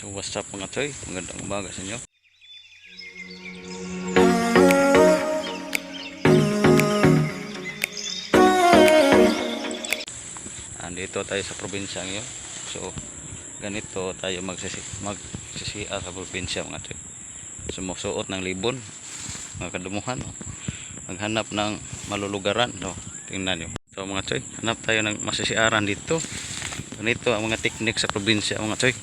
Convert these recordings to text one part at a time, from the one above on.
So what's up mga choy, magandang umaga sa inyo. Andito tayo sa probinsya ngayon. So ganito tayo magsisiya sa probinsya mga choy. Sumusuot ng libon, mga kadumuhan, maghanap ng malulugaran. Tingnan nyo. So mga choy, hanap tayo ng masisiyaran dito. Ganito ang mga teknik sa probinsya mga choy.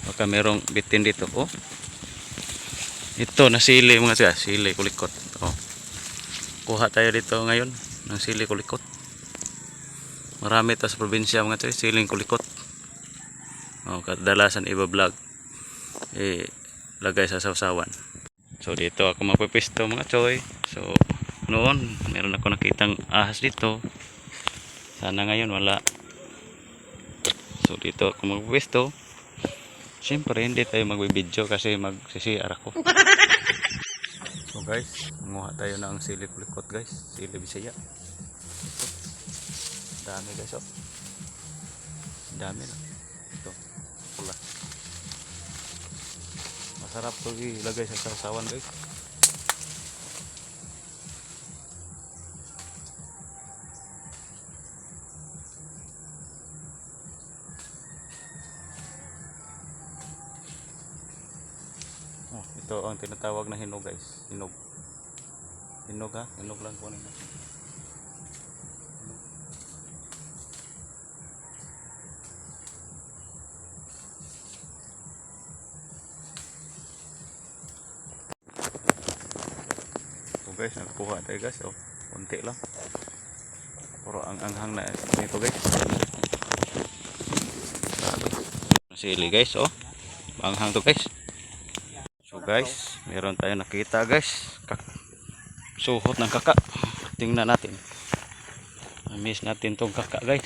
Baka merong bitin dito. Ito na sili mga choy, sili kulikot. Kuha tayo dito ngayon ng sili kulikot. Marami ito sa probinsya mga choy, siling kulikot. Kadalasan iba vlog lagay sa sawsawan. So dito ako magpipisto mga choy. So noon meron ako nakitang ahas dito. Sana ngayon wala. So dito ako magpipisto. Siyempre hindi tayo magbibideo kasi magsisiyar ako. So guys, manguha tayo ng sili kulikot guys, sili Bisaya. Ito. Dami guys Dami lang. Ito, pula. Masarap to ilagay sa sawsawan guys. Ito ang tinatawag na hinog guys. Hinog. Hinog ha? Hinog lang kunin natin. So guys, nakakuha tayo guys. Konti lang. Pero ang anghang na ito guys. Sili guys. Anghang to guys. So guys, meron tayo nakita guys. Suhot ng kaka. Tingnan natin. Na-miss natin tong kaka guys.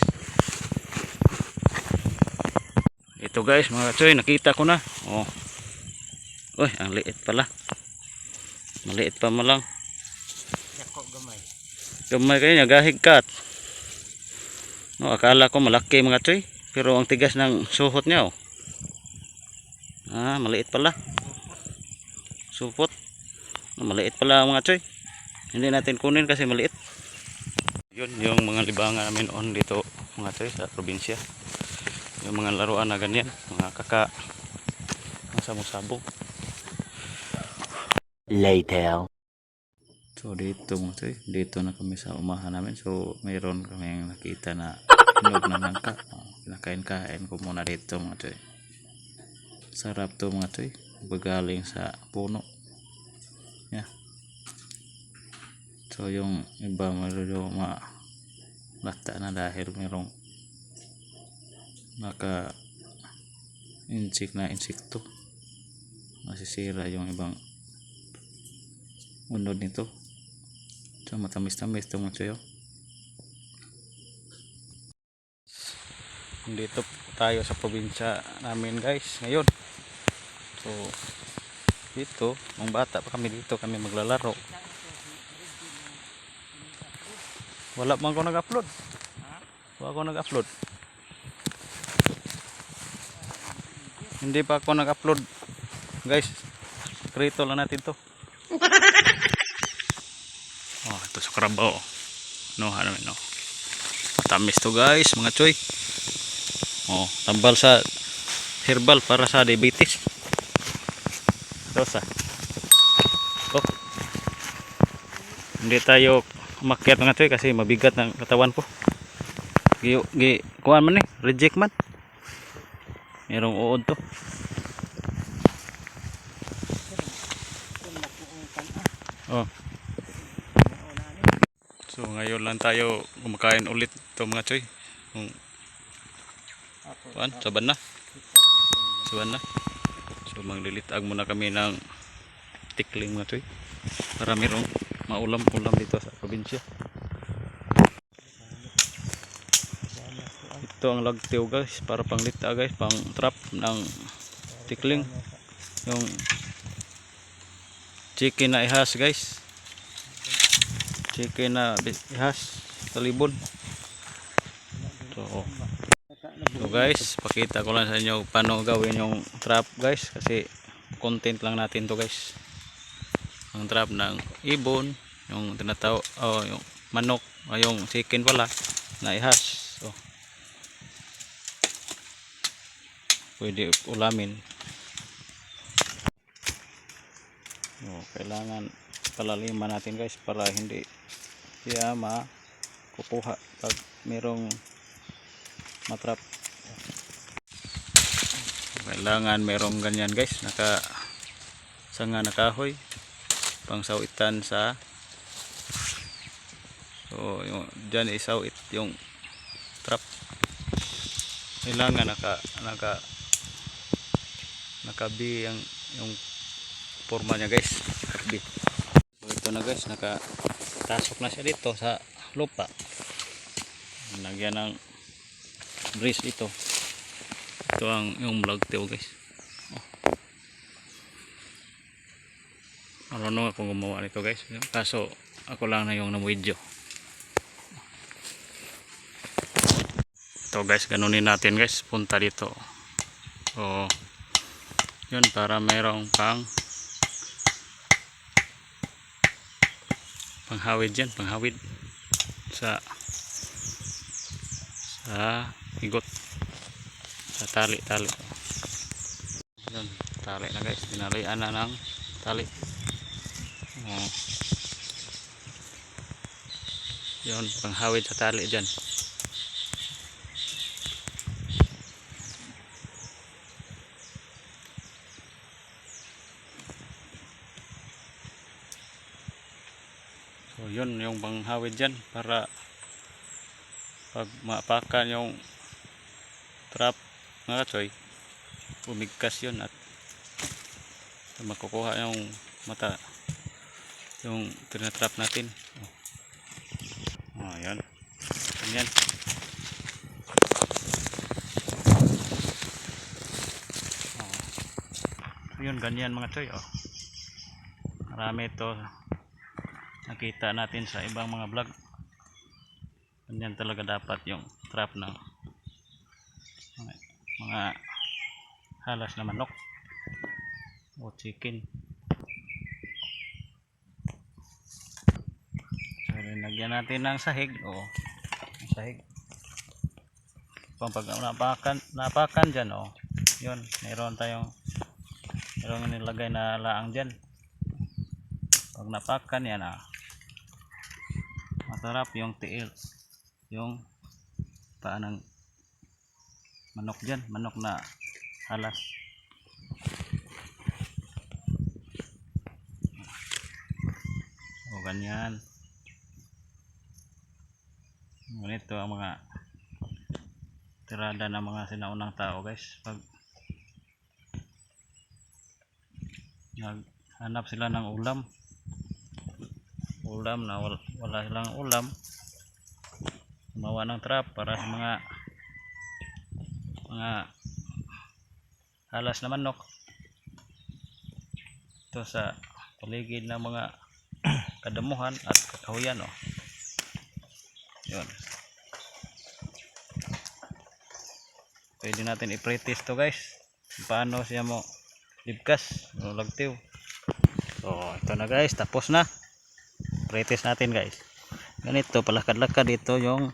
Ito guys mga choy, nakita ko na. Uy, ang liit pala. Maliit pa mo lang. Gamay. Gamay kayo niya, gahigkat. Akala ko malaki mga choy. Pero ang tigas ng suhot niya maliit pala. Supot. Maliit pala mga choy. Hindi natin kunin kasi maliit. Yun yung mga libangan namin on dito mga choy sa probinsya. Yung mga laruan na ganyan, mga kaka, mga sabong-sabong. Later. So dito mga choy, dito na kami sa umahan namin. So mayroon kami nakita na hinog na nangka. Kinakain-kain ko muna dito mga choy. Sarap to mga choy. Bagaling sa puno. So yung iba medyo malata na dahil mayroong insekto. Masisira yung ibang unod nito. So matamis-tamis ito mga choy. Dito tayo sa probinsya namin guys ngayon. So dito, nung bata pa kami dito kami maglalaro. Wala man ako nag-upload. Wala ako nag-upload. Hindi pa ako nag-upload. Guys, prito lang natin to. Ito sa karabaw. Namin matamis to guys, mga choy. Tambal sa herbal para sa diabetes. Dosa. Hindi tayo umakyat mga choy kasi mabigat ng katawan ko. Kuhaan man reject man. Merong uod to. So ngayon lang tayo kumakain ulit to mga choy. Saban na. So maglilitag muna kami ng tikling mga choy. Para merong maulam-ulam dito sa probinsya. Ito ang lagtiw guys, para panglita guys, pang trap ng tikling. Yung chicken na ihas guys. Chicken na ihas sa libon. So guys, pakita ko lang sa inyo paano gawin yung trap guys, kasi content lang natin to guys. Ang trap ng ibon, yung tinatawag yung manok, yung chicken pala na ihas. So, pwede ulamin. Kailangan palaliman natin guys para hindi siya makukuha pag merong matrap. Kailangan merong ganyan guys, sanga na kahoy pang sawitan sa, so yung dyan isawit yung trap. Kailangan nakabi yung forma niya guys, nakabi. So ito na guys, nakatasok na siya dito sa lupa. Lagyan ng brace ito. Ito yung blagtail guys. Marunong ako gumawa nito guys, kaso ako lang na yung na-video. Ito guys, ganunin natin guys, punta dito. So yun, para mayroong panghawid dyan, panghawid sa higot, sa tali. Yun, tali na guys, tinalian na ng tali. Yun, panghawid sa tali dyan. So yun yung panghawid dyan, para pag maapakan yung trap mga choy, umigkas yun at makukuha yung mata, yung tinatrap natin. Yan, ganyan. Yun, ganyan mga choy. Marami ito nakita natin sa ibang mga vlog. Ganyan talaga dapat yung trap ng mga halas na manok o chicken. So, lagyan natin ng sahig sahig. Pag napakan dyan, yun, mayroon nilagay na laang dyan. Pag napakan yan, masarap yung tiil, yung paa ng manok dyan, manok na halas. Ganyan. Ganito ang mga tirada ng mga sinaunang tao guys, pag naghanap sila ng ulam na wala silang ulam, gumawa ng trap para sa mga halas na manok. Ito sa paligid ng mga kadamuhan at kakahuyan. Yun, pwede natin i-practice to guys, paano siya mo libkas o lagtiw. So ito na guys, tapos na. Practice natin guys. Ganito, palakad-lakad dito yung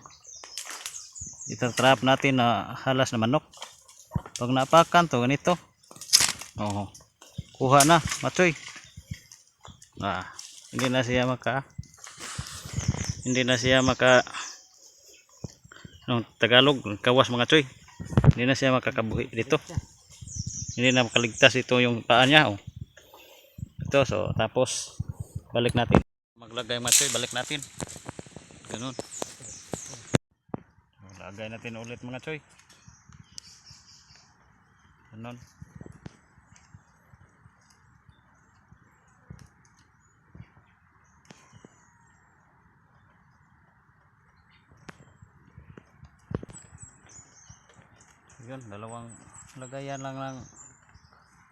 itatrap natin na halas na manok. Pag napakan to, ganito. Kuha na, matsoy. Hindi na siya Tagalog, kawas mga tsoy. Hindi na siya makakabuhi dito. Hindi na makaligtas ito yung paa niya. Ito, so tapos balik natin. Maglagay mga tsoy, balik natin. Ganun. Lagay natin ulit mga tsoy. Ganun. Yun, dalawang lagayan lang ng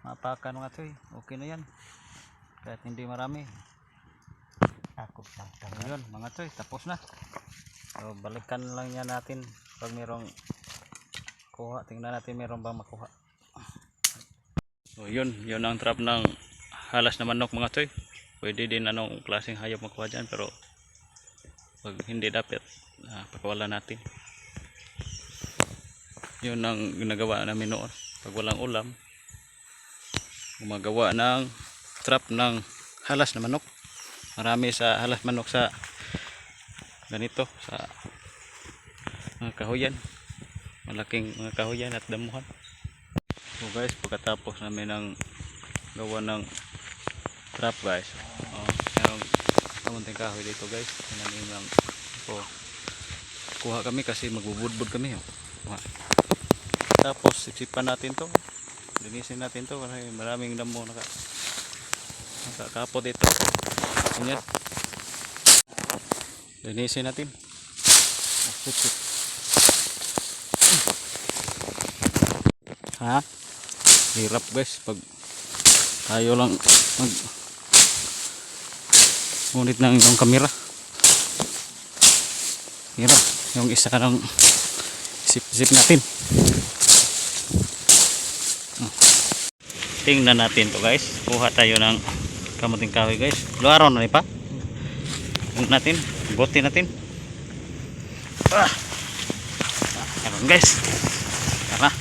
mapakan mga tsoy. Okay na yan, kahit hindi marami. Yun mga tsoy, tapos na. So balikan lang yan natin pag mayroong makuha. Tingnan natin meron bang makuha. So yun ang trap ng halas na manok mga choy. Pwede din anong klaseng hayop makuha dyan, pero pag hindi dapat pakawalan natin. Yun ang ginagawa namin noon pag walang ulam, gumagawa ng trap ng halas na manok. Marami sa halas manok sa ganito, sa mga kahoyan, malaking mga kahoyan at damuhan. So guys, pagkatapos namin ng gawa ng trap guys, merong kamunting kahoy dito guys, tinanim lang po. Kuha kami kasi magbubudbud kami. Kuha. Tapos sipsipan natin to, linisin natin to kasi maraming damo nakakapot dito. Ganyan, linisin natin. Sip. Ha? Hirap guys pag tayo lang mag ngunit ng yung kamera. Hirap yung isa ng sip natin. Tingnan natin to guys. Kuha tayo ng kamuting kahoy guys. Luaron na pa. Tingnan natin, bote natin. Ayan guys. Tara.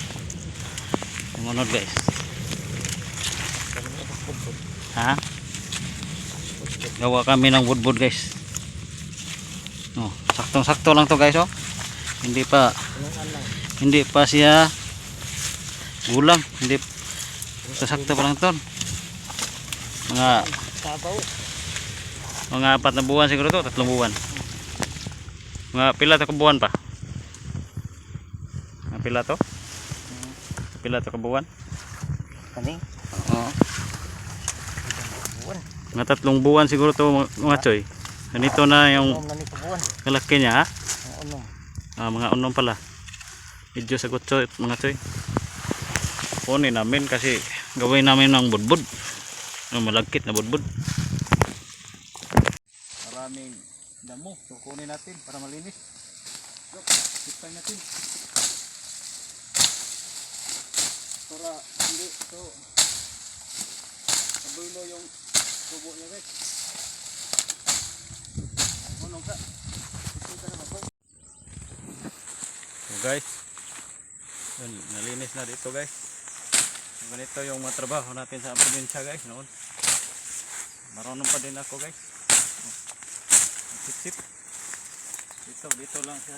Sumunod guys. Ha? Gawa kami ng budbud guys. Oh, saktong-sakto lang to guys oh. Hindi pa siya gulang, hindi sakto pa lang to. Mga 4 na buwan siguro to, 3 buwan. Mga pila to kabuwan pa? Mga pila to? Pila to kabuwan? Kani? Oo. Mga 3 buwan siguro to mga choy. Ganito na yung kalaki niya ha? Mga unom pala. Medyo sagot choy mga choy. Kunin namin kasi gawin namin ng budbud. Malagkit na budbud. Maraming damo. So kunin natin para malinis. So, sipay natin. Para hindi so kabulo yung tubo niya guys. Unong ka. So guys, yun, nalinis na dito guys. Ganito yung mga trabaho natin sa probinsya guys noon. Marunong pa din ako guys. Sip. Dito lang siya.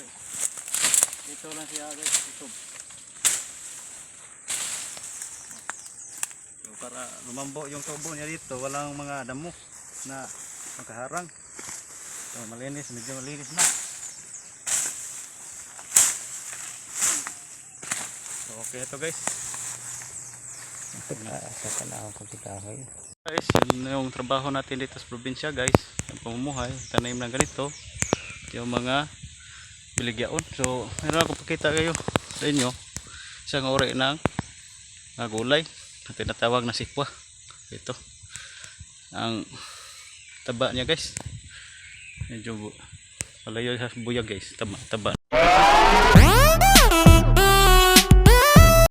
Dito lang siya guys. Dito. So, para lumambo yung tubo niya dito, walang mga damo na magkaharang. So malinis, medyo malinis na. So okay ito guys. Guys, yun yung trabaho natin dito sa probinsya guys. Yung pamumuhay, tanim ng ganito. Yung mga biligyaon. So, meron ako pakita kayo sa inyo. Isang uri ng gulay na tinatawag na sikwa. Ito. Ang taba niya guys. Medyo palayo sa buya guys. Taba.